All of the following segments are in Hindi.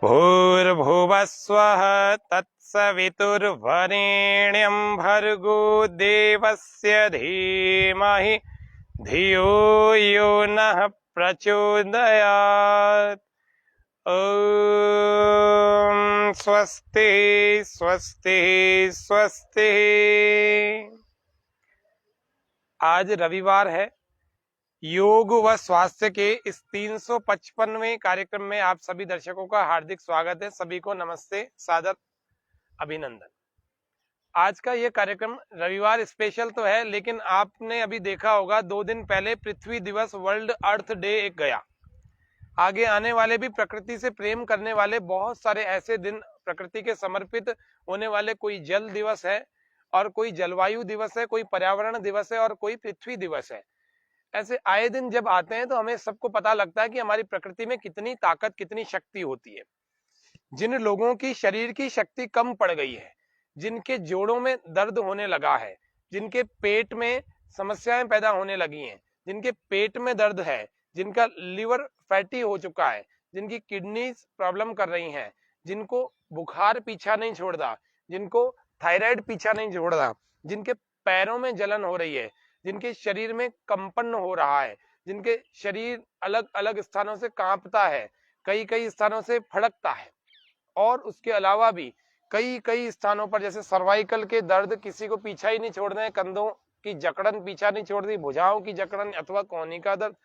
भूर्भुवस्वः तत्सवितुर्वरेण्यं भर्गो देवस्य धीमहि धियो यो नः प्रचोदयात्। ओम स्वस्ति स्वस्ति स्वस्ति। आज रविवार है। योग व स्वास्थ्य के इस 355वें कार्यक्रम में आप सभी दर्शकों का हार्दिक स्वागत है। सभी को नमस्ते, सादर अभिनंदन। आज का ये कार्यक्रम रविवार स्पेशल तो है, लेकिन आपने अभी देखा होगा 2 दिन पहले पृथ्वी दिवस वर्ल्ड अर्थ डे एक गया। आगे आने वाले भी प्रकृति से प्रेम करने वाले बहुत सारे ऐसे दिन प्रकृति के समर्पित होने वाले, कोई जल दिवस है और कोई जलवायु दिवस है, कोई पर्यावरण दिवस है और कोई पृथ्वी दिवस है। ऐसे आए दिन जब आते हैं तो हमें सबको पता लगता है कि हमारी प्रकृति में कितनी ताकत, कितनी शक्ति होती है। जिन लोगों की शरीर की शक्ति कम पड़ गई है, जिनके जोड़ों में दर्द होने लगा है, जिनके पेट में समस्याएं पैदा होने लगी हैं, जिनके पेट में दर्द है, जिनका लिवर फैटी हो चुका है, जिनकी किडनी प्रॉब्लम कर रही हैं, जिनको बुखार पीछा नहीं छोड़ रहा, जिनको थायराइड पीछा नहीं छोड़ रहा, जिनके पैरों में जलन हो रही है, जिनके शरीर में कंपन हो रहा है, जिनके शरीर अलग अलग स्थानों से कांपता है, कई कई स्थानों से फड़कता है, और उसके अलावा भी कई कई स्थानों पर जैसे सर्वाइकल के दर्द किसी को पीछा ही नहीं छोड़ रहे हैं, कंधों की जकड़न पीछा नहीं छोड़ रही, भुजाओं की जकड़न अथवा कोहनी का दर्द,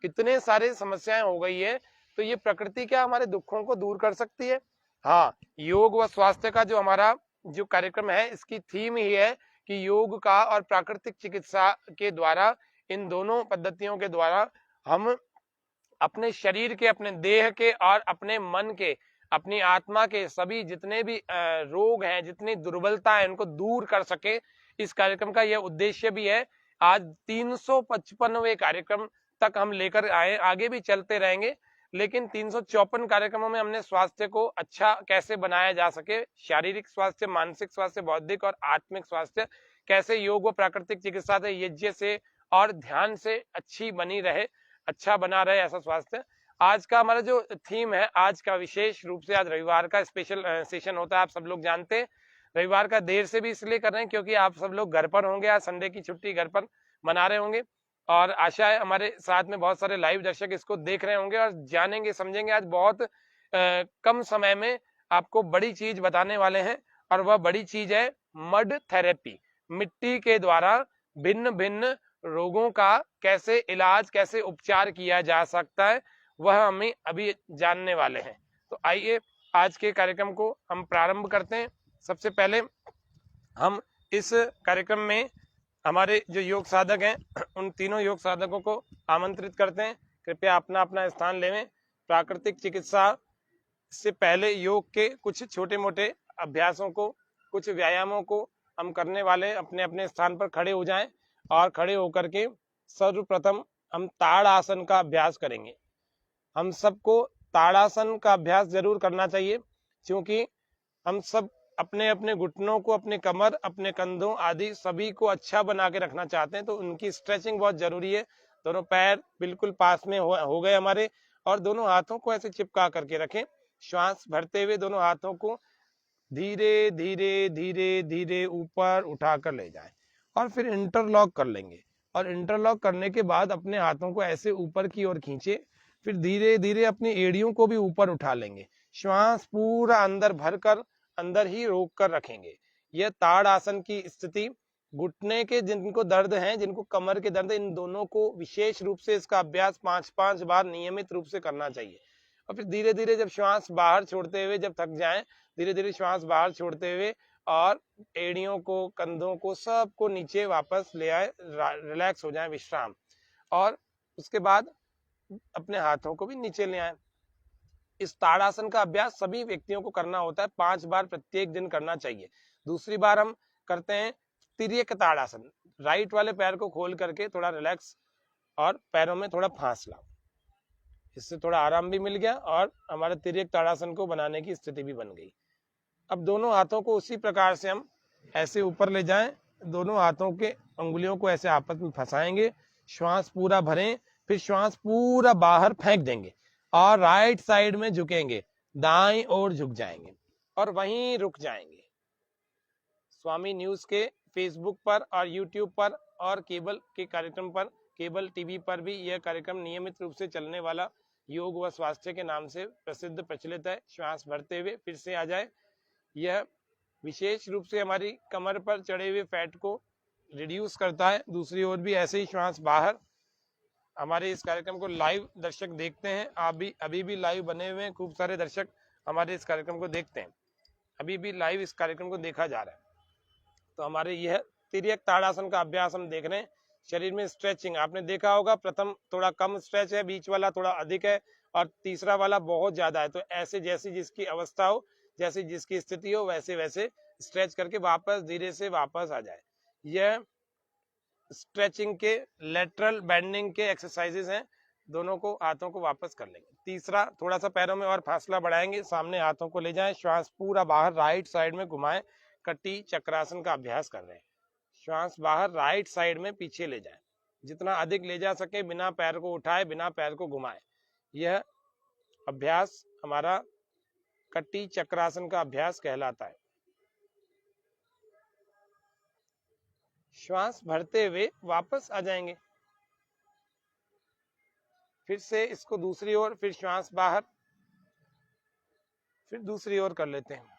इतने सारे समस्याएं हो गई है। तो ये प्रकृति क्या हमारे दुखों को दूर कर सकती है? हाँ, योग व स्वास्थ्य का जो हमारा जो कार्यक्रम है, इसकी थीम ही है कि योग का और प्राकृतिक चिकित्सा के द्वारा, इन दोनों पद्धतियों के द्वारा हम अपने शरीर के, अपने देह के और अपने मन के, अपनी आत्मा के सभी जितने भी रोग हैं, जितनी दुर्बलता है, उनको दूर कर सके। इस कार्यक्रम का यह उद्देश्य भी है। आज 355वें कार्यक्रम तक हम लेकर आए, आगे भी चलते रहेंगे, लेकिन 354 कार्यक्रमों में हमने स्वास्थ्य को अच्छा कैसे बनाया जा सके, शारीरिक स्वास्थ्य, मानसिक स्वास्थ्य, बौद्धिक और आत्मिक स्वास्थ्य कैसे योग व प्राकृतिक चिकित्सा से, यज्ञ से और ध्यान से अच्छी बनी रहे, अच्छा बना रहे ऐसा स्वास्थ्य। आज का हमारा जो थीम है, आज का विशेष रूप से, आज रविवार का स्पेशल सेशन होता है। आप सब लोग जानते हैं रविवार का देर से भी इसलिए कर रहे हैं क्योंकि आप सब लोग घर पर होंगे, आज संडे की छुट्टी घर पर मना रहे होंगे, और आशा है हमारे साथ में बहुत सारे लाइव दर्शक इसको देख रहे होंगे और जानेंगे, समझेंगे। आज बहुत कम समय में आपको बड़ी चीज बताने वाले हैं, और वह बड़ी चीज है मड थेरेपी। मिट्टी के द्वारा भिन्न भिन्न रोगों का कैसे इलाज, कैसे उपचार किया जा सकता है, वह हमें अभी जानने वाले हैं। तो आइए आज के कार्यक्रम को हम प्रारंभ करते हैं। सबसे पहले हम इस कार्यक्रम में हमारे जो योग साधक हैं उन तीनों योग साधकों को आमंत्रित करते हैं। कृपया अपना अपना स्थान लेवें। प्राकृतिक चिकित्सा से पहले योग के कुछ छोटे मोटे अभ्यासों को, कुछ व्यायामों को हम करने वाले, अपने अपने स्थान पर खड़े हो जाएं, और खड़े होकर के सर्वप्रथम हम ताड़ासन का अभ्यास करेंगे। हम सबको ताड़ासन का अभ्यास जरूर करना चाहिए, क्योंकि हम सब अपने अपने घुटनों को, अपने कमर, अपने कंधों आदि सभी को अच्छा बना के रखना चाहते हैं, तो उनकी स्ट्रेचिंग बहुत जरूरी है। दोनों पैर बिल्कुल पास में हो गए हमारे, और दोनों हाथों को ऐसे चिपका करके रखें। श्वास भरते हुए दोनों हाथों को धीरे धीरे धीरे धीरे ऊपर उठाकर ले जाएं, और फिर इंटरलॉक कर लेंगे। और इंटरलॉक करने के बाद अपने हाथों को ऐसे ऊपर की ओर खींचे, फिर धीरे धीरे अपनी एड़ियों को भी ऊपर उठा लेंगे। श्वास पूरा अंदर भरकर अंदर ही रोक कर रखेंगे। यह ताड़ आसन की स्थिति, घुटने के जिनको दर्द है, जिनको कमर के दर्द है, इन दोनों को विशेष रूप से इसका अभ्यास 5-5 बार नियमित रूप से करना चाहिए। और फिर धीरे धीरे जब श्वास बाहर छोड़ते हुए जब थक जाएं, धीरे धीरे श्वास बाहर छोड़ते हुए और एड़ियों को, कंधों को, सबको नीचे वापस ले आए, रिलैक्स हो जाए, विश्राम। और उसके बाद अपने हाथों को भी नीचे ले आए। इस ताड़ासन का अभ्यास सभी व्यक्तियों को करना होता है, 5 बार प्रत्येक दिन करना चाहिए। दूसरी बार हम करते हैं तिर्यक ताड़ासन। राइट वाले पैर को खोल करके थोड़ा रिलैक्स और पैरों में थोड़ा फांस लाओ। इससे थोड़ा आराम भी मिल गया और हमारे तिर्यक ताड़ासन को बनाने की स्थिति भी बन गई। अब दोनों हाथों को उसी प्रकार से हम ऐसे ऊपर ले जाएं, दोनों हाथों के अंगुलियों को ऐसे आपस में फंसाएंगे, श्वास पूरा भरें, फिर श्वास पूरा बाहर फेंक देंगे और राइट साइड में झुकेंगे, दाईं ओर झुक जाएंगे और वहीं रुक जाएंगे। स्वामी न्यूज के फेसबुक पर और यूट्यूब पर और केबल के कार्यक्रम पर, केबल टीवी पर भी यह कार्यक्रम नियमित रूप से चलने वाला योग व स्वास्थ्य के नाम से प्रसिद्ध प्रचलित है। श्वास भरते हुए फिर से आ जाए। यह विशेष रूप से हमारी कमर पर चढ़े हुए फैट को रिड्यूस करता है। दूसरी ओर भी ऐसे ही श्वास बाहर। हमारे इस कार्यक्रम को लाइव दर्शक देखते हैं, आप भी अभी भी लाइव बने हुए हैं, खूब सारे दर्शक हमारे इस कार्यक्रम को देखते हैं, अभी भी लाइव इस कार्यक्रम को देखा जा रहा है। तो हमारे यह तिर्यक ताड़ासन का अभ्यास हम देख रहे हैं। शरीर में स्ट्रेचिंग आपने देखा होगा, प्रथम थोड़ा कम स्ट्रेच है, बीच वाला थोड़ा अधिक है और तीसरा वाला बहुत ज्यादा है। तो ऐसे जैसी जिसकी अवस्था हो, जैसी जिसकी स्थिति हो, वैसे वैसे स्ट्रेच करके वापस धीरे से वापस आ जाए। यह स्ट्रेचिंग के लेटरल बेंडिंग के एक्सरसाइजेस हैं। दोनों को हाथों को वापस कर लेंगे। तीसरा, थोड़ा सा पैरों में और फासला बढ़ाएंगे, सामने हाथों को ले जाएं, श्वास पूरा बाहर राइट साइड में घुमाएं, कटी चक्रासन का अभ्यास कर रहे हैं। श्वास बाहर राइट साइड में पीछे ले जाएं, जितना अधिक ले जा सके, बिना पैर को उठाए, बिना पैर को घुमाए। यह अभ्यास हमारा कटी चक्रासन का अभ्यास कहलाता है। श्वास भरते हुए वापस आ जाएंगे, फिर से इसको दूसरी ओर, फिर श्वास बाहर, फिर दूसरी ओर कर लेते हैं।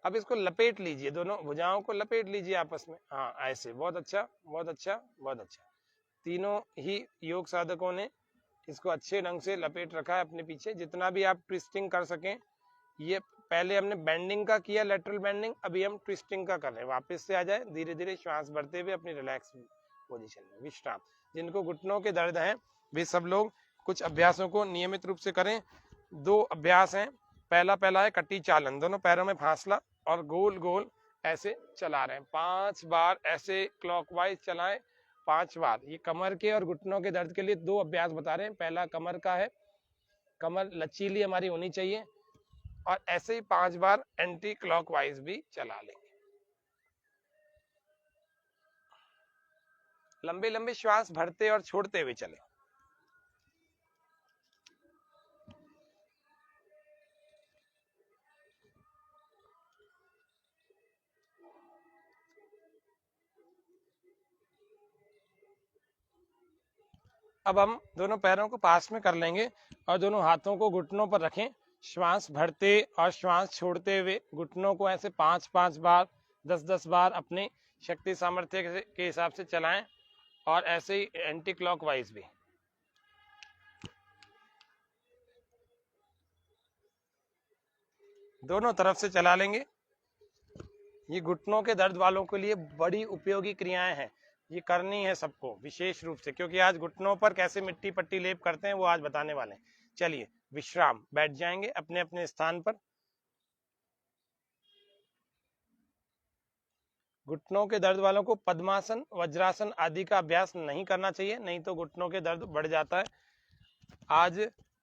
अब इसको लपेट लीजिए, दोनों भुजाओं को लपेट लीजिए आपस में। हाँ, ऐसे, बहुत अच्छा, बहुत अच्छा, बहुत अच्छा। तीनों ही योग साधकों ने इसको अच्छे ढंग से लपेट रखा है अपने पीछे। जितना भी आप ट्विस्टिंग कर सकें। ये पहले हमने बेंडिंग का किया, लेटरल बेंडिंग, अभी हम ट्विस्टिंग का कर रहे हैं। वापस से आ जाए, धीरे धीरे श्वास भरते हुए अपनी रिलैक्स पोजीशन में विश्राम। जिनको घुटनों के दर्द हैं वे सब लोग कुछ अभ्यासों को नियमित रूप से करें। 2 अभ्यास हैं। पहला है कटी चालन, दोनों पैरों में फासला और गोल गोल ऐसे चला रहे हैं। 5 बार ऐसे क्लॉकवाइज चलाएं, 5 बार। ये कमर के और घुटनों के दर्द के लिए 2 अभ्यास बता रहे हैं। पहला कमर का है, कमर लचीली हमारी होनी चाहिए, और ऐसे ही 5 बार एंटी क्लॉकवाइज भी चला लेंगे। लंबे लंबे श्वास भरते और छोड़ते हुए चलें। अब हम दोनों पैरों को पास में कर लेंगे और दोनों हाथों को घुटनों पर रखें। श्वास भरते और श्वास छोड़ते हुए घुटनों को ऐसे 5-5 बार, 10-10 बार अपनी शक्ति सामर्थ्य के हिसाब से चलाएं, और ऐसे ही एंटी क्लॉकवाइज भी। दोनों तरफ से चला लेंगे। ये घुटनों के दर्द वालों के लिए बड़ी उपयोगी क्रियाएं हैं, ये करनी है सबको विशेष रूप से, क्योंकि आज घुटनों पर कैसे मिट्टी पट्टी लेप करते हैं वो आज बताने वाले हैं। चलिए विश्राम, बैठ जाएंगे अपने अपने स्थान पर। घुटनों के दर्द वालों को पद्मासन, वज्रासन आदि का अभ्यास नहीं करना चाहिए, नहीं तो घुटनों के दर्द बढ़ जाता है। आज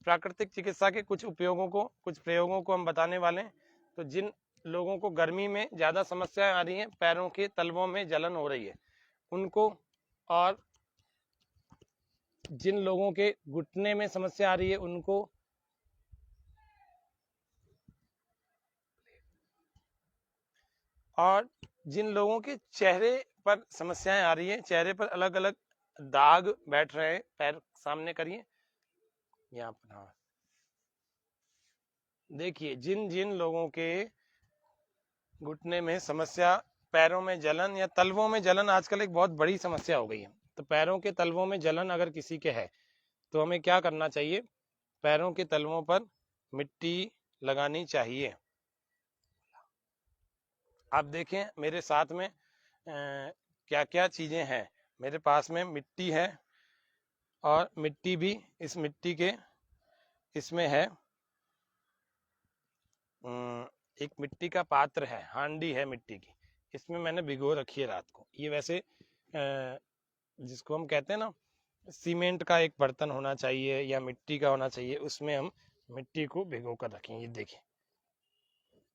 प्राकृतिक चिकित्सा के कुछ उपयोगों को, कुछ प्रयोगों को हम बताने वाले हैं। तो जिन लोगों को गर्मी में ज्यादा समस्याएं आ रही हैं, पैरों के तलवों में जलन हो रही है उनको, और जिन लोगों के घुटने में समस्या आ रही है उनको, और जिन लोगों के चेहरे पर समस्याएं आ रही है, चेहरे पर अलग अलग दाग बैठ रहे हैं, पैर सामने करिए यहाँ पर। हाँ, देखिए, जिन जिन लोगों के घुटने में समस्या, पैरों में जलन या तलवों में जलन आजकल एक बहुत बड़ी समस्या हो गई है। तो पैरों के तलवों में जलन अगर किसी के है तो हमें क्या करना चाहिए? पैरों के तलवों पर मिट्टी लगानी चाहिए। आप देखें मेरे साथ में क्या क्या चीजें हैं। मेरे पास में मिट्टी है, और मिट्टी भी, इस मिट्टी के इसमें है, एक मिट्टी का पात्र है, हांडी है मिट्टी की, इसमें मैंने भिगो रखी है रात को। ये वैसे जिसको हम कहते हैं ना, सीमेंट का एक बर्तन होना चाहिए या मिट्टी का होना चाहिए, उसमें हम मिट्टी को भिगो कर रखें। ये देखिए,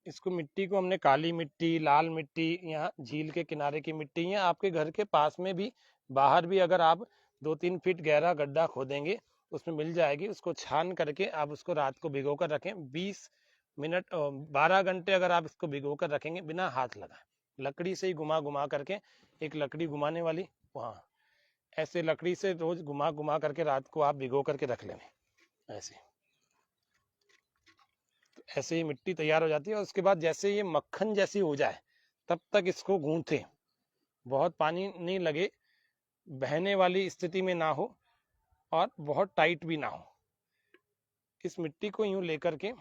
इसको मिट्टी को हमने काली मिट्टी, लाल मिट्टी, यहाँ झील के किनारे की मिट्टी, या आपके घर के पास में भी, बाहर भी अगर आप 2-3 फीट गहरा गड्ढा खोदेंगे उसमें मिल जाएगी। उसको छान करके आप उसको रात को भिगो कर रखें। 20 मिनट 12 घंटे अगर आप इसको भिगो कर रखेंगे बिना हाथ लगाए, लकड़ी से ही घुमा घुमा करके, एक लकड़ी घुमाने वाली वहाँ, ऐसे लकड़ी से रोज घुमा घुमा करके रात को आप भिगो करके रख लेंगे। ऐसे ही मिट्टी तैयार हो जाती है। और उसके बाद जैसे ये मक्खन जैसी हो जाए तब तक इसको गूंथे, बहुत पानी नहीं लगे, बहने वाली स्थिति में ना हो और बहुत टाइट भी ना हो। इस मिट्टी को यूं लेकर के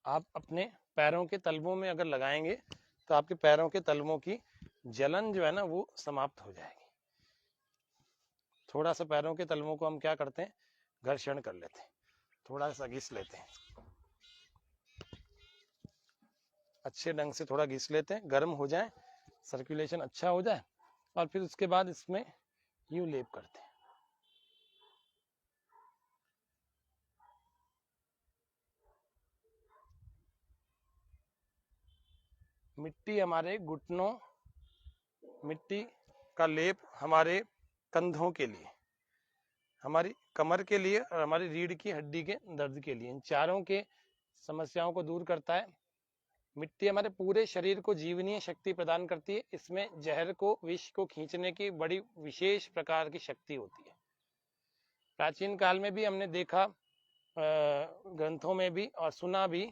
आप अपने पैरों के तलवों में अगर लगाएंगे तो आपके पैरों के तलवों की जलन जो है ना वो समाप्त हो जाएगी। थोड़ा सा पैरों के तलवों को हम क्या करते हैं, घर्षण कर लेते हैं, थोड़ा सा घिस लेते हैं, अच्छे ढंग से थोड़ा घिस लेते हैं, गर्म हो जाए, सर्कुलेशन अच्छा हो जाए, और फिर उसके बाद इसमें यूं लेप करते हैं। मिट्टी हमारे घुटनों, मिट्टी का लेप हमारे कंधों के लिए, हमारी कमर के लिए और हमारी रीढ़ की हड्डी के दर्द के लिए, इन चारों के समस्याओं को दूर करता है। मिट्टी हमारे पूरे शरीर को जीवनीय शक्ति प्रदान करती है। इसमें जहर को, विष को खींचने की बड़ी विशेष प्रकार की शक्ति होती है। प्राचीन काल में भी हमने देखा, ग्रंथों में भी और सुना भी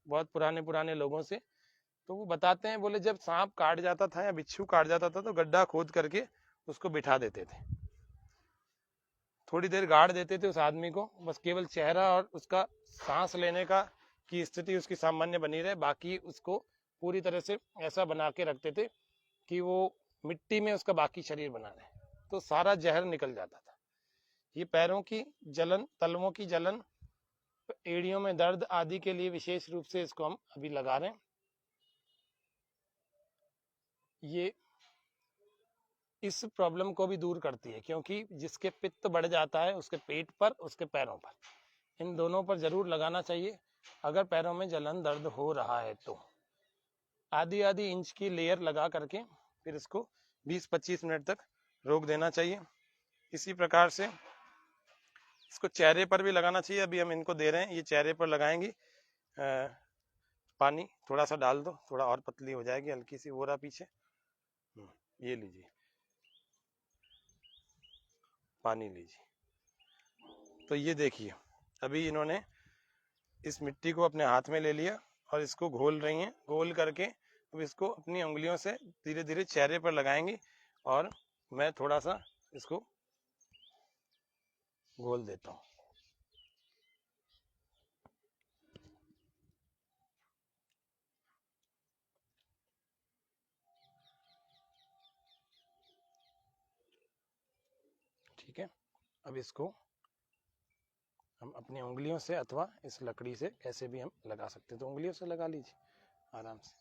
बहुत पुराने पुराने लोगों से, तो वो बताते हैं, बोले जब सांप काट जाता था या बिच्छू काट जाता था तो गड्ढा खोद करके उसको बिठा देते थे, थोड़ी देर गाड़ देते थे उस आदमी को, बस केवल चेहरा और उसका सांस लेने का की स्थिति उसकी सामान्य बनी रहे, बाकी उसको पूरी तरह से ऐसा बना के रखते थे कि वो मिट्टी में उसका बाकी शरीर बना रहे, तो सारा जहर निकल जाता था। ये पैरों की जलन, तलवों की जलन, एड़ियों में दर्द आदि के लिए विशेष रूप से इसको हम अभी लगा रहे हैं। ये इस प्रॉब्लम को भी दूर करती है, क्योंकि जिसके पित्त बढ़ जाता है उसके पेट पर, उसके पैरों पर, इन दोनों पर जरूर लगाना चाहिए अगर पैरों में जलन दर्द हो रहा है तो। आधी आधी इंच की लेयर लगा करके फिर इसको 20-25 मिनट तक रोक देना चाहिए। इसी प्रकार से इसको चेहरे पर भी लगाना चाहिए। अभी हम इनको दे रहे हैं, ये चेहरे पर लगाएंगी। पानी थोड़ा सा डाल दो, थोड़ा और पतली हो जाएगी, हल्की सी, वो रहा पीछे, ये लीजिए, पानी लीजिए। तो ये देखिए, अभी इन्होंने इस मिट्टी को अपने हाथ में ले लिया और इसको घोल रही हैं। घोल करके अब इसको अपनी उंगलियों से धीरे धीरे चेहरे पर लगाएंगी और मैं थोड़ा सा इसको घोल देता हूँ। ठीक है, अब इसको हम अपनी उंगलियों से अथवा इस लकड़ी से कैसे भी हम लगा सकते हैं, तो उंगलियों से लगा लीजिए आराम से।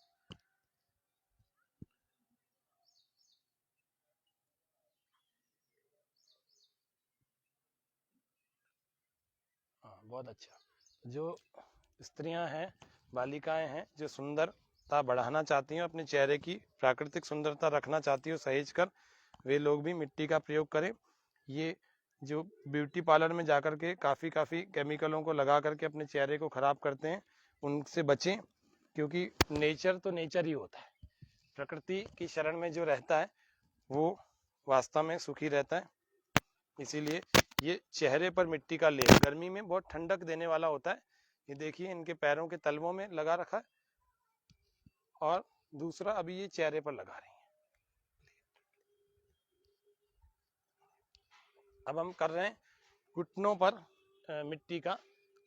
हाँ, बहुत अच्छा। जो स्त्रियां हैं, बालिकाएं हैं, जो सुंदरता बढ़ाना चाहती हैं, अपने चेहरे की प्राकृतिक सुंदरता रखना चाहती हो सहेज कर, वे लोग भी मिट्टी का प्रयोग करें। ये जो ब्यूटी पार्लर में जाकर के काफ़ी केमिकलों को लगा करके अपने चेहरे को ख़राब करते हैं, उनसे बचें, क्योंकि नेचर तो नेचर ही होता है। प्रकृति की शरण में जो रहता है वो वास्तव में सुखी रहता है। इसीलिए ये चेहरे पर मिट्टी का लेप गर्मी में बहुत ठंडक देने वाला होता है। ये देखिए, इनके पैरों के तलवों में लगा रखा है और दूसरा अभी ये चेहरे पर लगा रही हैं। अब हम कर रहे हैं घुटनों पर मिट्टी का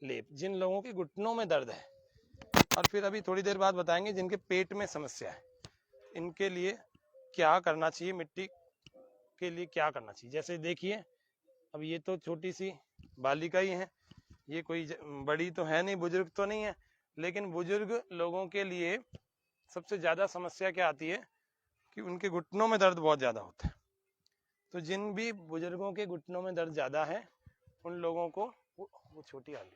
लेप, जिन लोगों के घुटनों में दर्द है, और फिर अभी थोड़ी देर बाद बताएंगे जिनके पेट में समस्या है, इनके लिए क्या करना चाहिए, मिट्टी के लिए क्या करना चाहिए। जैसे देखिए, अब ये तो छोटी सी बालिका ही है, ये कोई बड़ी तो है नहीं, बुजुर्ग तो नहीं है, लेकिन बुजुर्ग लोगों के लिए सबसे ज्यादा समस्या क्या आती है कि उनके घुटनों में दर्द बहुत ज्यादा होता है। तो जिन भी बुजुर्गों के घुटनों में दर्द ज्यादा है, उन लोगों को वो छोटी आली,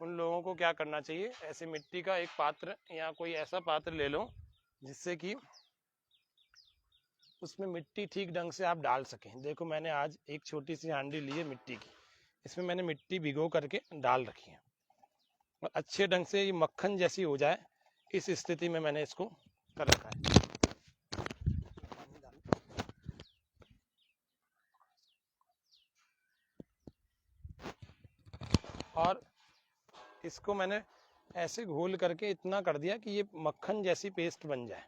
उन लोगों को क्या करना चाहिए, ऐसे मिट्टी का एक पात्र या कोई ऐसा पात्र ले लो जिससे कि उसमें मिट्टी ठीक ढंग से आप डाल सकें। देखो मैंने आज एक छोटी सी हांडी ली है मिट्टी की, इसमें मैंने मिट्टी भिगो करके डाल रखी है और अच्छे ढंग से ये मक्खन जैसी हो जाए, इस स्थिति में मैंने इसको कर रखा है। और इसको मैंने ऐसे घोल करके इतना कर दिया कि ये मक्खन जैसी पेस्ट बन जाए।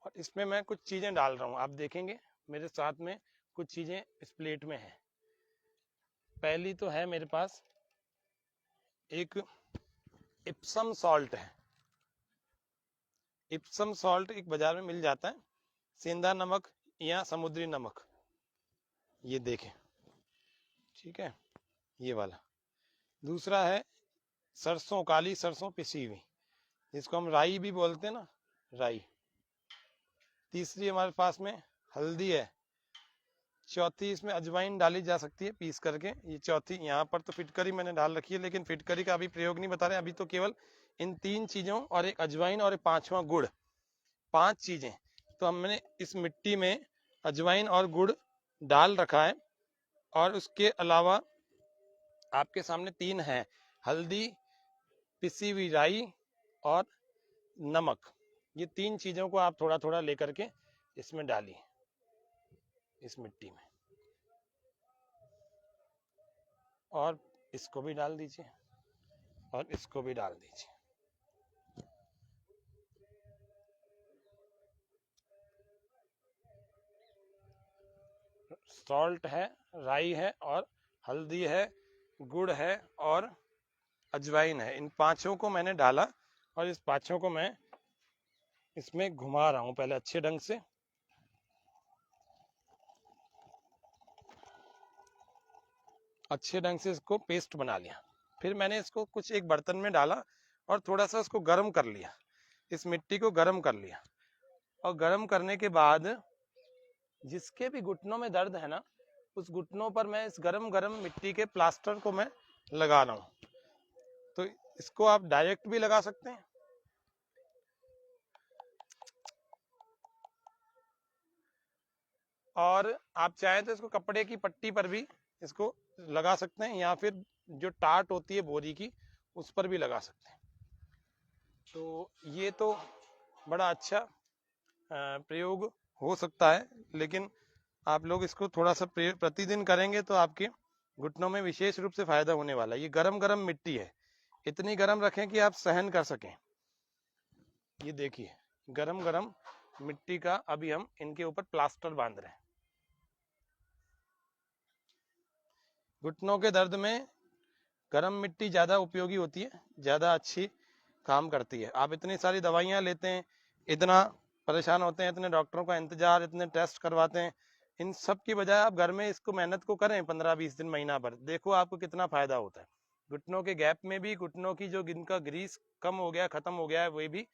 और इसमें मैं कुछ चीजें डाल रहा हूँ, आप देखेंगे मेरे साथ में कुछ चीजें इस प्लेट में है। पहली तो है मेरे पास एक इप्सम सॉल्ट है। इप्सम सॉल्ट एक बाजार में मिल जाता है, सेंधा नमक या समुद्री नमक, ये देखें, ठीक है, ये वाला। दूसरा है सरसों, काली सरसों पिसी हुई, जिसको हम राई भी बोलते हैं ना, राई। तीसरी हमारे पास में हल्दी है। चौथी इसमें अजवाइन डाली जा सकती है पीस करके, ये चौथी। यहाँ पर तो फिटकरी मैंने डाल रखी है, लेकिन फिटकरी का अभी प्रयोग नहीं बता रहे, अभी तो केवल इन 3 चीजों और एक अजवाइन और एक 5वां गुड़, 5 चीजें तो हमने इस मिट्टी में अजवाइन और गुड़ डाल रखा है। और उसके अलावा आपके सामने 3 है, हल्दी, पिसी हुई राई और नमक। ये 3 चीजों को आप थोड़ा थोड़ा लेकर के इसमें डालिए, इस मिट्टी में, और इसको भी डाल दीजिए और इसको भी डाल दीजिए। सॉल्ट है, राई है और हल्दी है, गुड़ है और अजवाइन है। इन 5 को मैंने डाला और इस 5 को मैं इसमें घुमा रहा हूं पहले अच्छे ढंग से। अच्छे ढंग से इसको पेस्ट बना लिया। फिर मैंने इसको कुछ एक बर्तन में डाला और थोड़ा सा उसको गर्म कर लिया, इस मिट्टी को गर्म कर लिया। और गर्म करने के बाद जिसके भी घुटनों में दर्द है ना, उस घुटनों पर मैं इस गरम गरम मिट्टी के प्लास्टर को मैं लगा रहा हूं। तो इसको आप डायरेक्ट भी लगा सकते हैं, और आप चाहें तो इसको कपड़े की पट्टी पर भी इसको लगा सकते हैं, या फिर जो टाट होती है बोरी की उस पर भी लगा सकते हैं। तो ये तो बड़ा अच्छा प्रयोग हो सकता है, लेकिन आप लोग इसको थोड़ा सा प्रतिदिन करेंगे तो आपके घुटनों में विशेष रूप से फायदा होने वाला है। ये गरम गरम मिट्टी है, इतनी गरम रखें कि आप सहन कर सकें। ये देखिए गरम गरम मिट्टी का अभी हम इनके ऊपर प्लास्टर बांध रहे हैं। घुटनों के दर्द में गरम मिट्टी ज्यादा उपयोगी होती है, ज्यादा अच्छी काम करती है। आप इतनी सारी दवाइयां लेते हैं, इतना परेशान होते हैं, इतने डॉक्टरों का इंतजार, इतने टेस्ट करवाते हैं, इन सब की बजाय आप घर में इसको मेहनत को करें 15-20 दिन, महीना भर, देखो आपको कितना फायदा होता है। घुटनों के गैप में भी, घुटनों की जो जिनका ग्रीस कम हो गया, खत्म हो गया है, वही भी,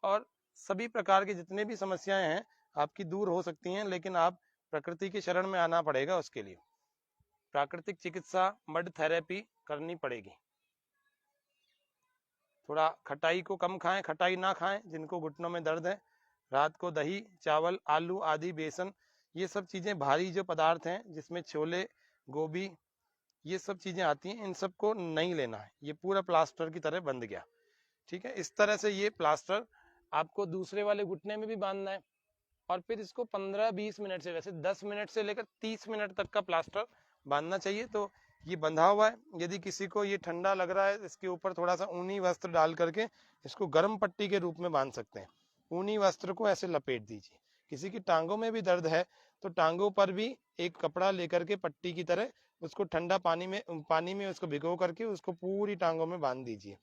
और सभी प्रकार की जितने भी समस्याएं हैं आपकी दूर हो सकती हैं। लेकिन आप प्रकृति की शरण में आना पड़ेगा, उसके लिए प्राकृतिक चिकित्सा, मड थेरेपी करनी पड़ेगी। थोड़ा खटाई को कम खाएं, खटाई ना खाएं जिनको घुटनों में दर्द है। रात को दही, चावल, आलू आदि, बेसन, ये सब चीजें भारी जो पदार्थ हैं जिसमें छोले, गोभी, ये सब चीजें आती हैं, इन सबको नहीं लेना है। ये पूरा प्लास्टर की तरह बंध गया, ठीक है। इस तरह से ये प्लास्टर आपको दूसरे वाले घुटने में भी बांधना है, और फिर इसको 15-20 मिनट से, वैसे 10 मिनट से लेकर 30 मिनट तक का प्लास्टर बांधना चाहिए। तो ये बंधा हुआ है, यदि किसी को ये ठंडा लग रहा है, इसके ऊपर थोड़ा सा ऊनी वस्त्र डाल करके इसको गर्म पट्टी के रूप में बांध सकते हैं। ऊनी वस्त्र को ऐसे लपेट दीजिए। किसी की टांगों में भी दर्द है तो टांगों पर भी एक कपड़ा लेकर के पट्टी की तरह उसको ठंडा पानी में उसको भिगो करके उसको पूरी टांगों में बांध दीजिए।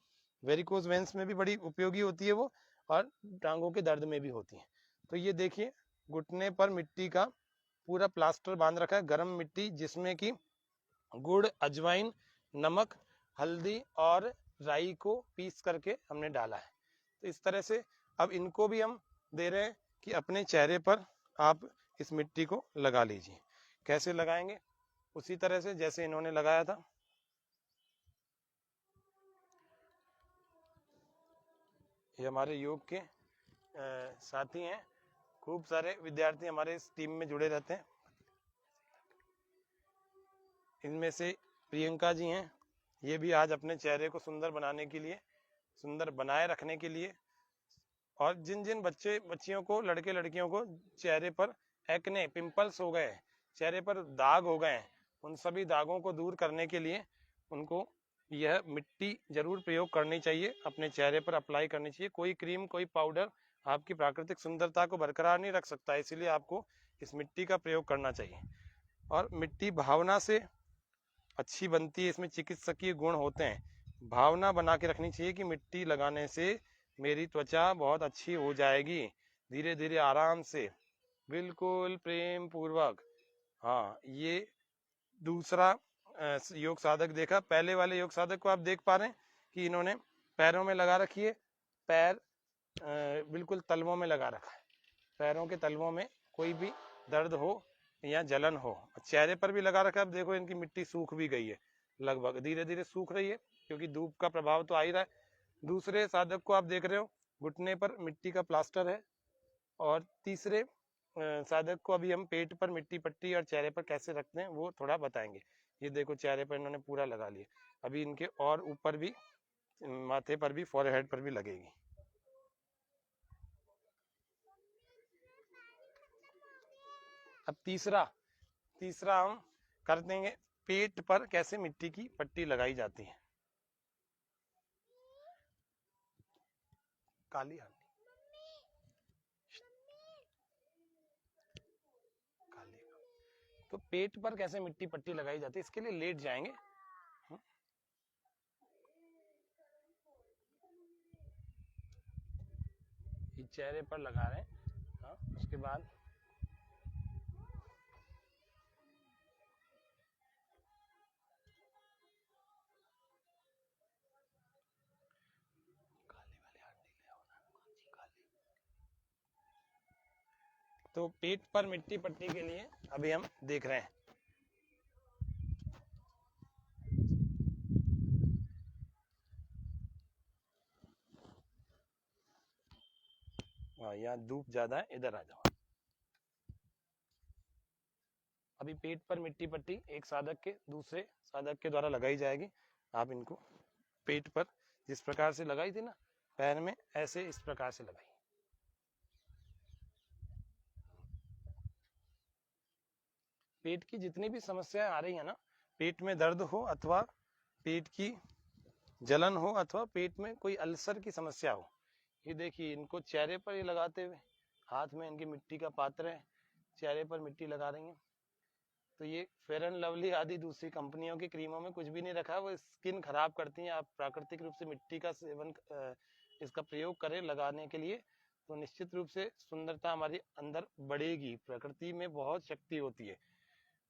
वेरिकोज वेंस में भी बड़ी उपयोगी होती है वो, और टांगों के दर्द में भी होती है। तो ये देखिए घुटने पर मिट्टी का पूरा प्लास्टर बांध रखा है, गर्म मिट्टी, जिसमें कि गुड़, अजवाइन, नमक, हल्दी और राई को पीस करके हमने डाला है। तो इस तरह से अब इनको भी हम दे रहे हैं कि अपने चेहरे पर आप इस मिट्टी को लगा लीजिए। कैसे लगाएंगे? उसी तरह से जैसे इन्होंने लगाया था। ये हमारे योग के साथी हैं, खूब सारे विद्यार्थी हमारे इस टीम में जुड़े रहते हैं। इनमें से प्रियंका जी हैं, ये भी आज अपने चेहरे को सुंदर बनाने के लिए, सुंदर बनाए रखने के लिए, और जिन जिन बच्चियों को, लड़के लड़कियों को चेहरे पर एक्ने, पिंपल्स हो गए, चेहरे पर दाग हो गए, उन सभी दागों को दूर करने के लिए उनको यह मिट्टी जरूर प्रयोग करनी चाहिए, अपने चेहरे पर अप्लाई करनी चाहिए। कोई क्रीम, कोई पाउडर आपकी प्राकृतिक सुंदरता को बरकरार नहीं रख सकता, इसीलिए आपको इस मिट्टी का प्रयोग करना चाहिए। और मिट्टी भावना से अच्छी बनती है, इसमें चिकित्सकीय गुण होते हैं। भावना बना के रखनी चाहिए कि मिट्टी लगाने से मेरी त्वचा बहुत अच्छी हो जाएगी, धीरे धीरे आराम से, बिल्कुल प्रेम पूर्वक। हाँ, ये दूसरा योग साधक देखा। पहले वाले योग साधक को आप देख पा रहे हैं कि इन्होंने पैरों में लगा रखी है, पैर बिल्कुल तलवों में लगा रखा है, पैरों के तलवों में कोई भी दर्द हो या जलन हो। चेहरे पर भी लगा रखा है, अब देखो इनकी मिट्टी सूख भी गई है, लगभग धीरे धीरे सूख रही है, क्योंकि धूप का प्रभाव तो आ ही रहा है। दूसरे साधक को आप देख रहे हो, घुटने पर मिट्टी का प्लास्टर है। और तीसरे साधक को अभी हम पेट पर मिट्टी पट्टी और चेहरे पर कैसे रखते हैं वो थोड़ा बताएंगे। ये देखो चेहरे पर इन्होंने पूरा लगा लिया, अभी इनके और ऊपर भी, माथे पर भी, फोरहेड पर भी लगेगी। अब तीसरा हम कर देंगे, पेट पर कैसे मिट्टी की पट्टी लगाई जाती है। काली हांडी, तो पेट पर कैसे मिट्टी पट्टी लगाई जाती है, इसके लिए लेट जाएंगे। ये चेहरे पर लगा रहे हैं। हाँ, उसके बाद तो पेट पर मिट्टी पट्टी के लिए अभी हम देख रहे हैं। यहाँ धूप ज्यादा है, इधर आ जाओ। अभी पेट पर मिट्टी पट्टी एक साधक के दूसरे साधक के द्वारा लगाई जाएगी। आप इनको पेट पर जिस प्रकार से लगाई थी ना, पैर में, ऐसे इस प्रकार से लगाई। पेट की जितनी भी समस्याएं आ रही है ना, पेट में दर्द हो अथवा पेट की जलन हो अथवा पेट में कोई अल्सर की समस्या हो, ये देखिए इनको चेहरे पर ही लगाते हुए, हाथ में इनकी मिट्टी का पात्र है, चेहरे पर मिट्टी लगा रही है। तो ये फेयर एंड लवली आदि दूसरी कंपनियों की क्रीमों में कुछ भी नहीं रखा है, वो स्किन खराब करती हैं। आप प्राकृतिक रूप से मिट्टी का सेवन, इसका प्रयोग करें लगाने के लिए, तो निश्चित रूप से सुंदरता हमारी अंदर बढ़ेगी। प्रकृति में बहुत शक्ति होती है।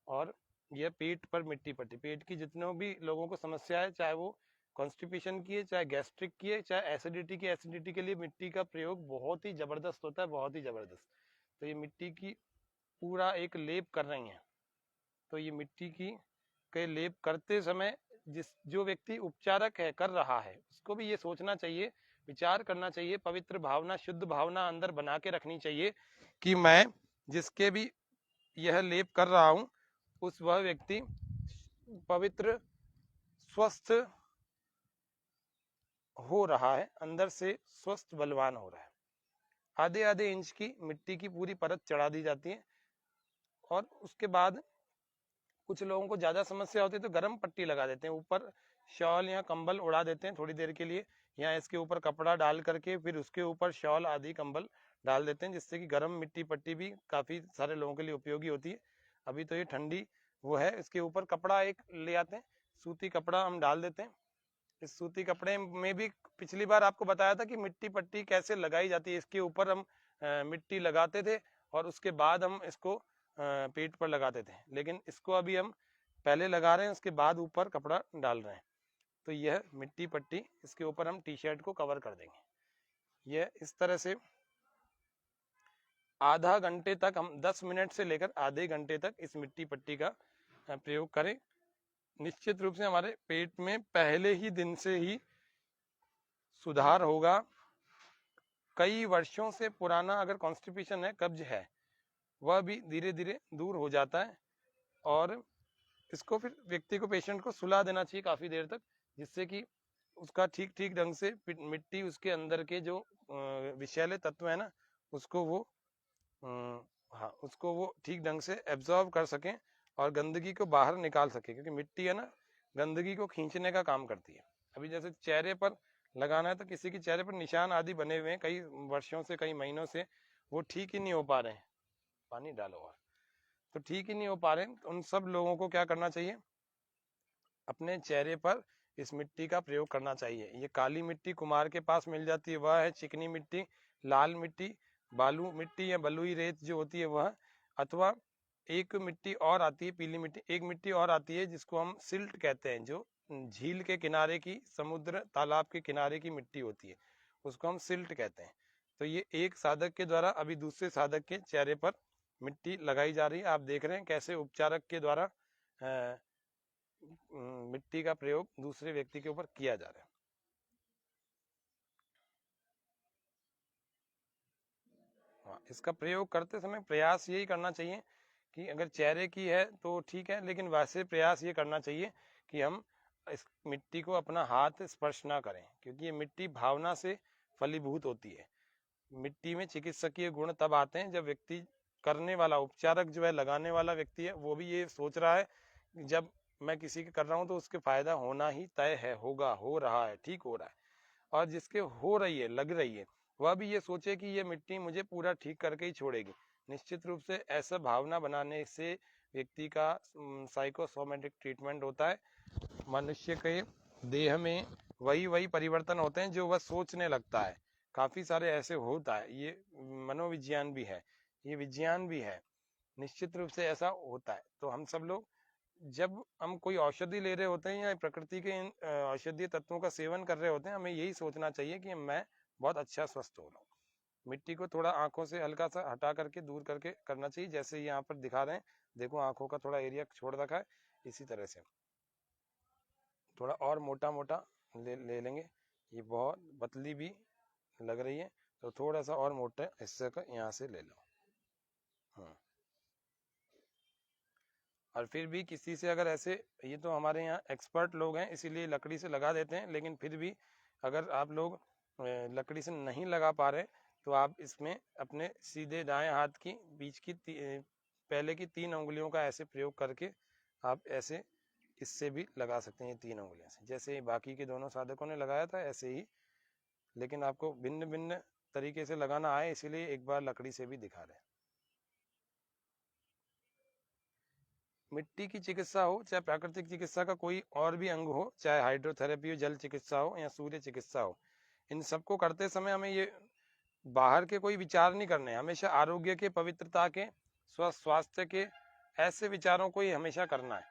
और यह पेट पर मिट्टी पट्टी, पेट की जितने भी लोगों को समस्या है, चाहे वो कॉन्स्टिपेशन की है, चाहे गैस्ट्रिक की है, चाहे एसिडिटी की, एसिडिटी के लिए मिट्टी का प्रयोग बहुत ही जबरदस्त होता है, बहुत ही जबरदस्त। तो ये मिट्टी की पूरा एक लेप कर रही हैं। तो ये मिट्टी की के लेप करते समय जो व्यक्ति उपचारक है, कर रहा है, उसको भी ये सोचना चाहिए, विचार करना चाहिए, पवित्र भावना, शुद्ध भावना अंदर बना के रखनी चाहिए कि मैं जिसके भी यह लेप कर रहा हूं, उस वह व्यक्ति पवित्र, स्वस्थ हो रहा है, अंदर से स्वस्थ, बलवान हो रहा है। आधे आधे इंच की मिट्टी की पूरी परत चढ़ा दी जाती है। और उसके बाद कुछ लोगों को ज्यादा समस्या होती है तो गर्म पट्टी लगा देते हैं, ऊपर शॉल या कंबल उड़ा देते हैं थोड़ी देर के लिए, या इसके ऊपर कपड़ा डाल करके फिर उसके ऊपर शॉल आदि कंबल डाल देते हैं, जिससे कि गर्म मिट्टी पट्टी भी काफी सारे लोगों के लिए उपयोगी होती है। अभी तो ये ठंडी वो है, इसके ऊपर कपड़ा एक ले आते हैं, सूती कपड़ा हम डाल देते हैं। इस सूती कपड़े में भी पिछली बार आपको बताया था कि मिट्टी पट्टी कैसे लगाई जाती है। इसके ऊपर हम मिट्टी लगाते थे और उसके बाद हम इसको पेट पर लगाते थे, लेकिन इसको अभी हम पहले लगा रहे हैं, उसके बाद ऊपर कपड़ा डाल रहे हैं। तो यह मिट्टी पट्टी, इसके ऊपर हम टी शर्ट को कवर कर देंगे। यह इस तरह से आधा घंटे तक हम 10 मिनट से लेकर आधे घंटे तक इस मिट्टी पट्टी का प्रयोग करें। निश्चित रूप से हमारे पेट में पहले ही दिन से ही सुधार होगा। कई वर्षों से पुराना अगर कॉन्स्टिपेशन है, कब्ज है, वह भी धीरे धीरे दूर हो जाता है। और इसको फिर व्यक्ति को, पेशेंट को सुला देना चाहिए काफ़ी देर तक, जिससे कि उसका ठीक ठीक ढंग से मिट्टी उसके अंदर के जो विषैले तत्व है ना, उसको वो उसको वो ठीक ढंग से एब्जॉर्ब कर सकें और गंदगी को बाहर निकाल सके, क्योंकि मिट्टी है ना, गंदगी को खींचने का काम करती है। अभी जैसे चेहरे पर लगाना है तो किसी के चेहरे पर निशान आदि बने हुए हैं कई वर्षों से, कई महीनों से, वो ठीक ही नहीं हो पा रहे हैं, पानी डालो और तो ठीक ही नहीं हो पा रहे हैं। तो उन सब लोगों को क्या करना चाहिए, अपने चेहरे पर इस मिट्टी का प्रयोग करना चाहिए। ये काली मिट्टी कुम्हार के पास मिल जाती है, वह है चिकनी मिट्टी, लाल मिट्टी, बालू मिट्टी या बलुई रेत जो होती है वह, अथवा एक मिट्टी और आती है पीली मिट्टी, एक मिट्टी और आती है जिसको हम सिल्ट कहते हैं, जो झील के किनारे की, समुद्र तालाब के किनारे की मिट्टी होती है, उसको हम सिल्ट कहते हैं। तो ये एक साधक के द्वारा अभी दूसरे साधक के चेहरे पर मिट्टी लगाई जा रही है। आप देख रहे हैं कैसे उपचारक के द्वारा मिट्टी का प्रयोग दूसरे व्यक्ति के ऊपर किया जा रहा है। हाँ, इसका प्रयोग करते समय प्रयास यही करना चाहिए कि अगर चेहरे की है तो ठीक है, लेकिन वैसे प्रयास ये करना चाहिए कि हम इस मिट्टी को अपना हाथ स्पर्श ना करें, क्योंकि ये मिट्टी भावना से फलीभूत होती है। मिट्टी में चिकित्सकीय गुण तब आते हैं जब व्यक्ति, करने वाला उपचारक जो है, लगाने वाला व्यक्ति है, वो भी ये सोच रहा है जब मैं किसी के कर रहा हूँ तो उसके फायदा होना ही तय है, होगा, हो रहा है, ठीक हो रहा है। और जिसके हो रही है, लग रही है, वह भी ये सोचे कि ये मिट्टी मुझे पूरा ठीक करके ही छोड़ेगी। निश्चित रूप से ऐसा भावना बनाने से व्यक्ति का साइकोसोमेटिक ट्रीटमेंट होता है। मनुष्य के देह में वही परिवर्तन होते हैं जो वह सोचने लगता है। काफी सारे ऐसे होता है, ये मनोविज्ञान भी है, ये विज्ञान भी है, निश्चित रूप से ऐसा होता है। तो हम सब लोग जब हम कोई औषधि ले रहे होते हैं या प्रकृति के इन औषधीय तत्वों का सेवन कर रहे होते हैं, हमें यही सोचना चाहिए कि मैं बहुत अच्छा स्वस्थ हो रहा हूँ। मिट्टी को थोड़ा आंखों से हल्का सा हटा करके, दूर करके करना चाहिए, जैसे यहाँ पर दिखा रहे हैं, देखो आंखों का थोड़ा एरिया छोड़ रखा है, इसी तरह से थोड़ा और मोटा मोटा ले लेंगे। ये बहुत पतली भी लग रही है, तो थोड़ा सा और मोटे हिस्से का यहाँ से ले लो। और फिर भी किसी से अगर ऐसे, ये तो हमारे यहाँ एक्सपर्ट लोग हैं इसीलिए लकड़ी से लगा देते हैं, लेकिन फिर भी अगर आप लोग लकड़ी से नहीं लगा पा रहे तो आप इसमें अपने सीधे दाएं हाथ की बीच की पहले की 3 उंगलियों का ऐसे प्रयोग करके आप ऐसे इससे भी लगा सकते हैं, ये 3 उंगलियों से, जैसे बाकी के दोनों साधकों ने लगाया था ऐसे ही। लेकिन आपको भिन्न भिन्न तरीके से लगाना आए, इसीलिए एक बार लकड़ी से भी दिखा रहे हैं। मिट्टी की चिकित्सा हो चाहे प्राकृतिक चिकित्सा का कोई और भी अंग हो, चाहे हाइड्रोथेरेपी हो, जल चिकित्सा हो या सूर्य चिकित्सा हो, इन सबको करते समय हमें ये बाहर के कोई विचार नहीं करने, हमेशा आरोग्य के, पवित्रता के, स्वास्थ्य के, ऐसे विचारों को ही हमेशा करना है,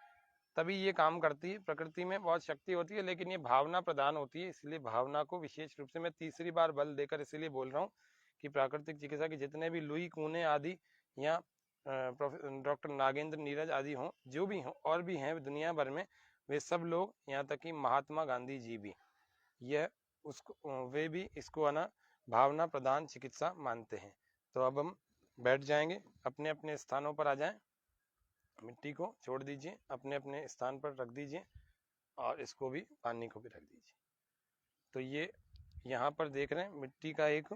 तभी ये काम करती है। प्रकृति में बहुत शक्ति होती है, लेकिन ये भावना प्रधान होती है, इसलिए भावना को विशेष रूप से मैं तीसरी बार बल देकर इसलिए बोल रहा हूँ कि प्राकृतिक चिकित्सा के जितने भी लुई कूने आदि या डॉक्टर नागेंद्र नीरज आदि हों, जो भी हों और भी हैं दुनिया भर में, वे सब लोग, यहाँ तक कि महात्मा गांधी जी भी, यह उसको, वे भी इसको है ना भावना प्रधान चिकित्सा मानते हैं। तो अब हम बैठ जाएंगे, अपने अपने स्थानों पर आ जाएं, मिट्टी को छोड़ दीजिए, अपने अपने स्थान पर रख दीजिए और इसको भी, पानी को भी रख दीजिए। तो ये यहाँ पर देख रहे हैं मिट्टी का एक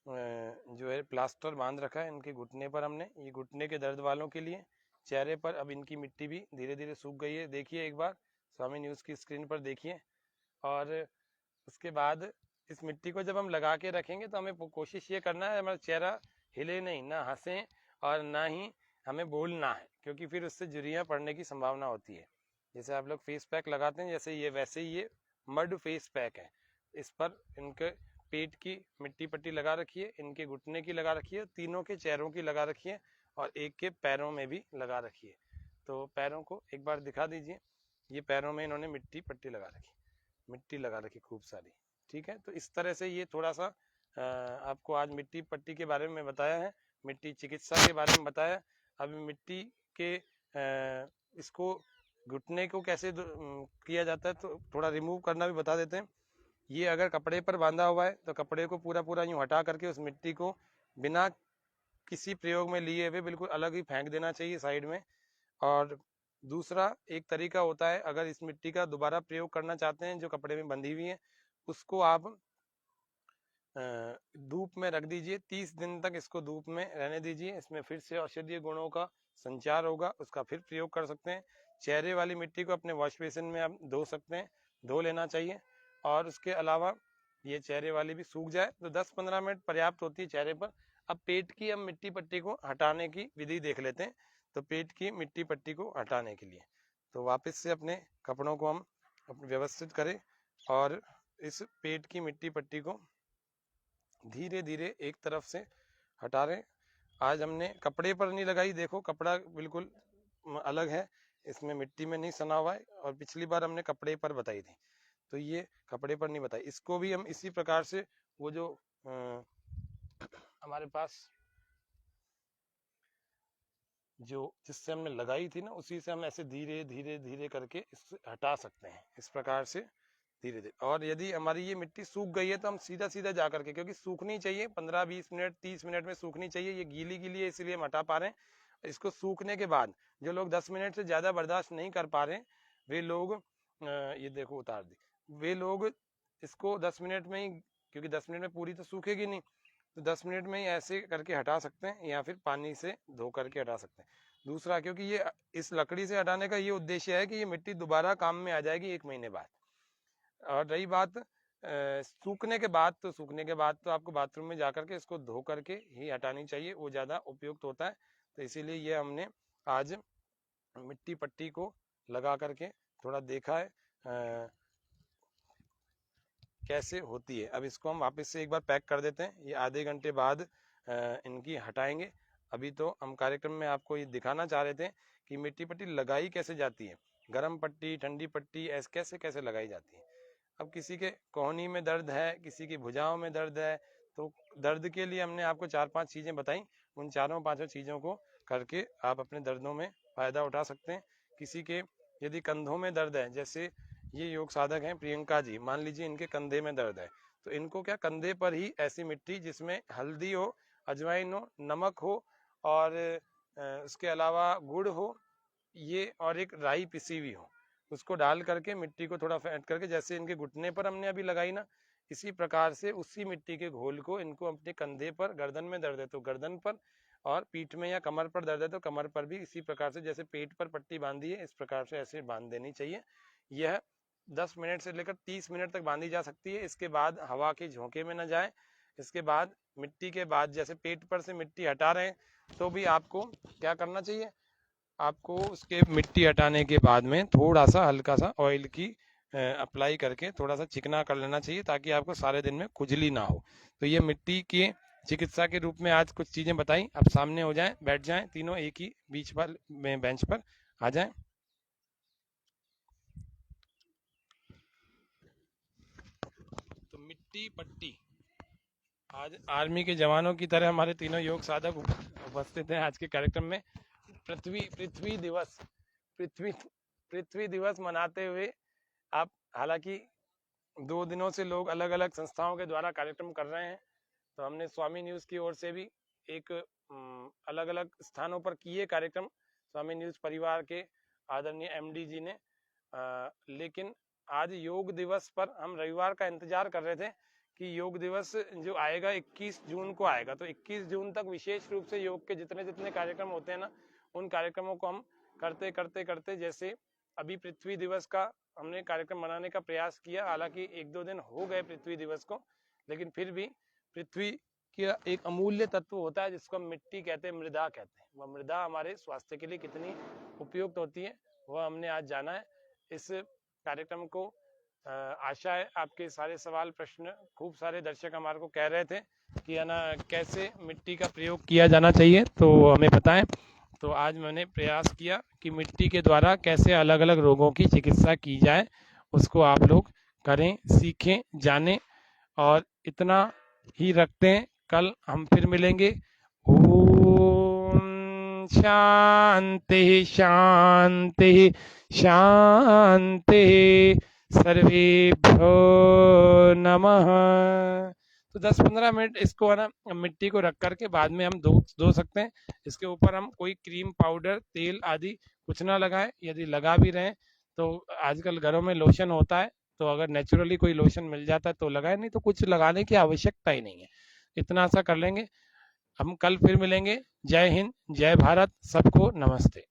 जो है प्लास्टर बांध रखा है इनके घुटने पर हमने, ये घुटने के दर्द वालों के लिए। चेहरे पर अब इनकी मिट्टी भी धीरे धीरे सूख गई है, देखिए एक बार स्वामी न्यूज़ की स्क्रीन पर देखिए। और उसके बाद इस मिट्टी को जब हम लगा के रखेंगे तो हमें कोशिश ये करना है हमारा चेहरा हिले नहीं, ना हंसें और ना ही हमें बोलना है, क्योंकि फिर उससे झुर्रियाँ पड़ने की संभावना होती है। जैसे आप लोग फेस पैक लगाते हैं, जैसे ये वैसे ही ये मड फेस पैक है, इस पर इनके पेट की मिट्टी पट्टी लगा रखी है, इनके घुटने की लगा रखी है, तीनों के चेहरों की लगा रखी है और एक के पैरों में भी लगा रखी है। तो पैरों को एक बार दिखा दीजिए, ये पैरों में इन्होंने मिट्टी पट्टी लगा रखी, मिट्टी लगा रखी खूब सारी, ठीक है। तो इस तरह से ये थोड़ा सा आपको आज मिट्टी पट्टी के बारे में बताया है। मिट्टी चिकित्सा के बारे में बताया। अभी मिट्टी के इसको घुटने को कैसे किया जाता है तो थोड़ा रिमूव करना भी बता देते हैं। ये अगर कपड़े पर बांधा हुआ है तो कपड़े को पूरा पूरा यूं हटा करके उस मिट्टी को बिना किसी प्रयोग में लिए हुए बिल्कुल अलग ही फेंक देना चाहिए साइड में। और दूसरा एक तरीका होता है, अगर इस मिट्टी का दोबारा प्रयोग करना चाहते हैं जो कपड़े में बंधी हुई है, उसको आप धूप में रख दीजिए, 30 दिन तक इसको धूप में रहने दीजिए। इसमें फिर से औषधीय गुणों का संचार होगा, उसका फिर प्रयोग कर सकते हैं। चेहरे वाली मिट्टी को अपने वॉश बेसिन में आप धो सकते हैं, धो लेना चाहिए। और उसके अलावा ये चेहरे वाली भी सूख जाए तो 10-15 मिनट पर्याप्त होती है चेहरे पर। अब पेट की हम मिट्टी पट्टी को हटाने की विधि देख लेते हैं। तो पेट की मिट्टी पट्टी को हटाने के लिए तो वापस से अपने कपड़ों को हम व्यवस्थित करें और इस पेट की मिट्टी पट्टी को धीरे धीरे एक तरफ से हटा रहे। आज हमने कपड़े पर नहीं लगाई, देखो कपड़ा बिल्कुल अलग है, इसमें मिट्टी में नहीं सना हुआ है, और पिछली बार हमने कपड़े पर बताई थी तो ये कपड़े पर नहीं बताई। इसको भी हम इसी प्रकार से वो जो हमारे पास जो जिससे हमने लगाई थी ना, उसी से हम ऐसे धीरे धीरे धीरे करके इससे हटा सकते हैं, इस प्रकार से धीरे धीरे। और यदि हमारी ये मिट्टी सूख गई है तो हम सीधा सीधा जा करके, क्योंकि सूखनी चाहिए 15-20 मिनट 30 मिनट में सूखनी चाहिए, ये गीली गीली है इसलिए हम हटा पा रहे हैं। इसको सूखने के बाद जो लोग 10 मिनट से ज्यादा बर्दाश्त नहीं कर पा रहे वे लोग ये देखो उतार दी, वे लोग इसको 10 मिनट में ही, क्योंकि 10 मिनट में पूरी तो सूखेगी नहीं, तो 10 मिनट में ही ऐसे करके हटा सकते हैं या फिर पानी से धो करके हटा सकते हैं। दूसरा, क्योंकि ये इस लकड़ी से हटाने का ये उद्देश्य है कि ये मिट्टी दोबारा काम में आ जाएगी 1 महीने बाद। और रही बात सूखने के बाद, तो सूखने के बाद तो आपको बाथरूम में जाकर के इसको धो करके ही हटानी चाहिए, वो ज़्यादा उपयुक्त होता है। तो इसीलिए ये हमने आज मिट्टी पट्टी को लगा करके थोड़ा देखा है कैसे होती है। अब इसको हम वापस से एक बार पैक कर देते हैं, ये आधे घंटे बाद इनकी हटाएंगे। अभी तो हम कार्यक्रम में आपको ये दिखाना चाह रहे थे कि मिट्टी पट्टी लगाई कैसे जाती है, गर्म पट्टी ठंडी पट्टी ऐसे कैसे कैसे लगाई जाती है। अब किसी के कोहनी में दर्द है, किसी की भुजाओं में दर्द है, तो दर्द के लिए हमने आपको 4-5 चीज़ें बताई, उन 4-5 चीज़ों को करके आप अपने दर्दों में फ़ायदा उठा सकते हैं। किसी के यदि कंधों में दर्द है, जैसे ये योग साधक हैं प्रियंका जी, मान लीजिए इनके कंधे में दर्द है, तो इनको क्या कंधे पर ही ऐसी मिट्टी जिसमें हल्दी हो, अजवाइन हो, नमक हो और उसके अलावा गुड़ हो, ये और एक राई पिसी हुई हो, उसको डाल करके मिट्टी को थोड़ा फेंट करके, जैसे इनके घुटने पर हमने अभी लगाई ना, इसी प्रकार से उसी मिट्टी के घोल को इनको अपने कंधे पर, गर्दन में दर्द है तो गर्दन पर, और पीठ में या कमर पर दर्द है तो कमर पर भी इसी प्रकार से, जैसे पेट पर पट्टी बांधी है इस प्रकार से ऐसे बांध देनी चाहिए। यह 10 मिनट से लेकर 30 मिनट तक बांधी जा सकती है। इसके बाद हवा के झोंके में न जाए। इसके बाद मिट्टी के बाद जैसे पेट पर से मिट्टी हटा रहे हैं तो भी आपको क्या करना चाहिए, आपको उसके मिट्टी हटाने के बाद में थोड़ा सा हल्का सा ऑयल की अप्लाई करके थोड़ा सा चिकना कर लेना चाहिए, ताकि आपको सारे दिन में खुजली ना हो। तो ये मिट्टी के चिकित्सा के रूप में आज कुछ चीज़ें बताई। अब सामने हो जाएं, बैठ जाएं, तीनों एक ही बीच पर बेंच पर आ जाएं। तो मिट्टी पट्टी, आज आर्मी के जवानों की तरह हमारे तीनों योग साधक उपस्थित हैं आज के कार्यक्रम में। पृथ्वी दिवस पृथ्वी दिवस मनाते हुए आप, हालांकि 2 दिनों से लोग अलग अलग संस्थाओं के द्वारा कार्यक्रम कर रहे हैं, तो हमने स्वामी न्यूज की ओर से भी एक अलग अलग स्थानों पर किए कार्यक्रम, स्वामी न्यूज परिवार के आदरणीय एमडी जी ने, लेकिन आज योग दिवस पर हम रविवार का इंतजार कर रहे थे कि योग दिवस जो आएगा 21 जून को आएगा, तो 21 जून तक विशेष रूप से योग के जितने जितने कार्यक्रम होते हैं ना, उन कार्यक्रमों को हम करते करते करते, जैसे अभी पृथ्वी दिवस का हमने कार्यक्रम मनाने का प्रयास किया, हालांकि 1-2 दिन हो गए पृथ्वी दिवस को, लेकिन फिर भी पृथ्वी का एक अमूल्य तत्व होता है जिसको हम मिट्टी कहते हैं, मृदा कहते हैं, वह मृदा हमारे स्वास्थ्य के लिए कितनी उपयुक्त होती है वह हमने आज जाना है। इस कार्यक्रम को आशा है आपके सारे सवाल प्रश्न, खूब सारे दर्शक हमारे को कह रहे थे कि है ना कैसे मिट्टी का प्रयोग किया जाना चाहिए, तो हमें बताएं। तो आज मैंने प्रयास किया कि मिट्टी के द्वारा कैसे अलग अलग रोगों की चिकित्सा की जाए, उसको आप लोग करें, सीखें, जानें, और इतना ही रखते हैं। कल हम फिर मिलेंगे। शांति शांति शांति। सर्वेभ्यो नमः। तो 10-15 मिनट इसको है ना मिट्टी को रख करके बाद में हम धो सकते हैं। इसके ऊपर हम कोई क्रीम पाउडर तेल आदि कुछ ना लगाएं। यदि लगा भी रहे तो आजकल घरों में लोशन होता है, तो अगर नेचुरली कोई लोशन मिल जाता है तो लगाए, नहीं तो कुछ लगाने की आवश्यकता ही नहीं है। इतना सा कर लेंगे। हम कल फिर मिलेंगे। जय हिंद, जय भारत, सबको नमस्ते।